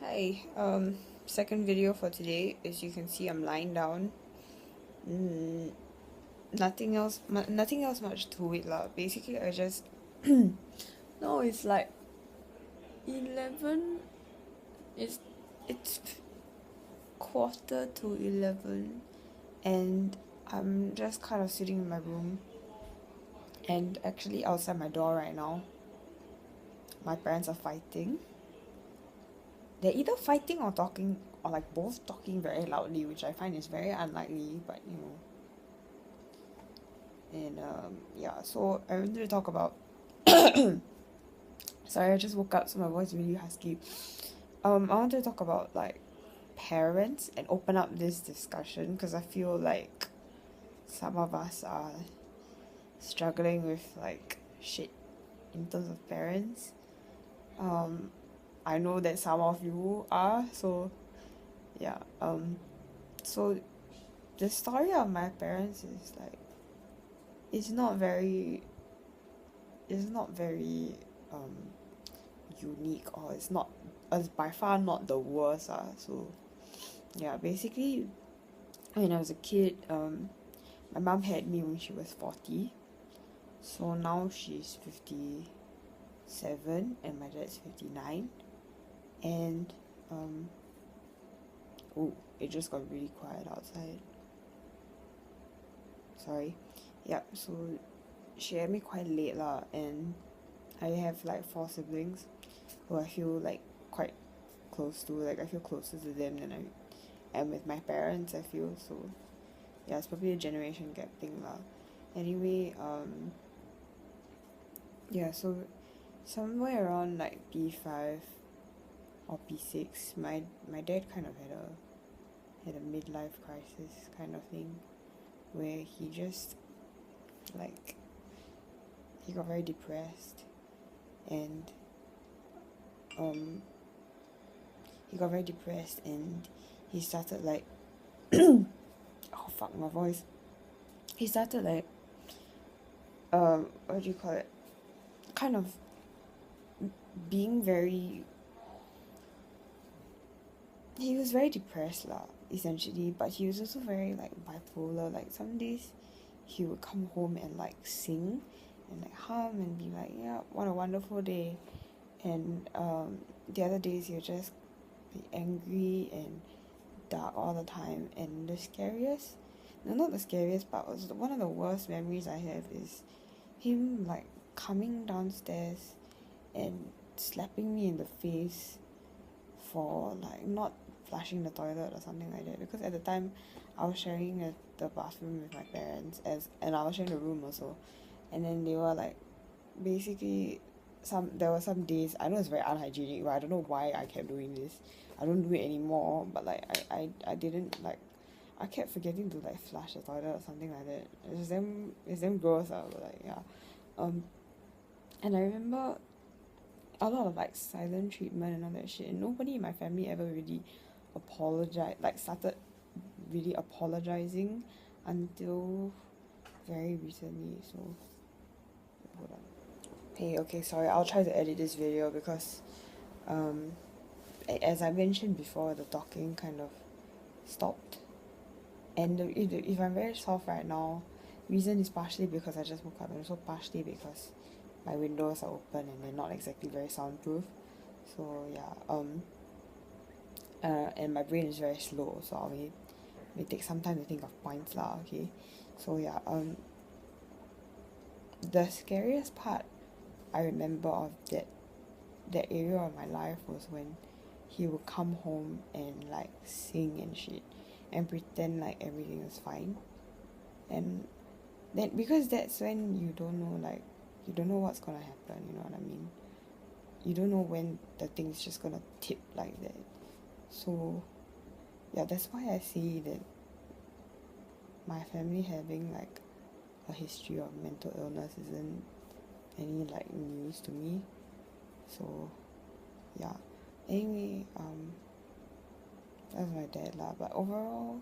Hi, second video for today. As you can see, I'm lying down. Mm, nothing else much to it lah. Basically, I just no, it's like 11. It's quarter to 11, and I'm just kind of sitting in my room, and actually outside my door right now, my parents are fighting. They're either fighting or talking, or like both talking very loudly, which I find is very unlikely, but And yeah, so I wanted to talk about. Sorry, I just woke up, so my voice is really husky. I wanted to talk about like parents and open up this discussion because I feel like some of us are struggling with like shit in terms of parents. I know that some of you are, so yeah. So the story of my parents is like it's not very it's not very um unique, or it's by far not the worst. So yeah, basically when I was a kid, my mom had me when she was 40, so now she's 57 and my dad's 59. And oh, it just got really quiet outside, sorry. Yep, so she had me quite late lah, and I have like 4 siblings who I feel like quite close to. Like I feel closer to them than I am with my parents, I feel. So yeah, it's probably a generation gap thing lah. Anyway, yeah, so somewhere around like P5 or P6, my dad kind of had a midlife crisis kind of thing, where he just like he got very depressed, and um and he started like oh fuck my voice. He started like what do you call it? Kind of being very he was very depressed lah, essentially, but he was also very like bipolar. Like some days he would come home and like sing and like hum and be like, yeah, what a wonderful day. And the other days he'll just be angry and dark all the time. And the scariest, no, not the scariest, but was one of the worst memories I have is him like coming downstairs and slapping me in the face for like not flushing the toilet or something like that, because at the time I was sharing the bathroom with my parents, and I was sharing the room also. And then they were like, basically, there were some days, I know it's very unhygienic, but I don't know why I kept doing this. I don't do it anymore, but like I didn't like, I kept forgetting to like flush the toilet or something like that. It's damn gross. But like yeah. And I remember a lot of like silent treatment and all that shit, and nobody in my family ever really started really apologizing until very recently. So hold on. Hey, okay, sorry, I'll try to edit this video because as I mentioned before, the talking kind of stopped. And if I'm very soft right now, reason is partially because I just woke up, and also partially because my windows are open and they're not exactly very soundproof. So yeah, and my brain is very slow, so I may take some time to think of points lah. Okay, so yeah, the scariest part I remember of that area of my life was when he would come home and like sing and shit and pretend like everything was fine. And then because that's when you don't know what's gonna happen, you know what I mean? You don't know when the thing's just gonna tip like that. So yeah, that's why I see that my family having like a history of mental illness isn't any like news to me. So yeah, anyway, that's my dad lah. But overall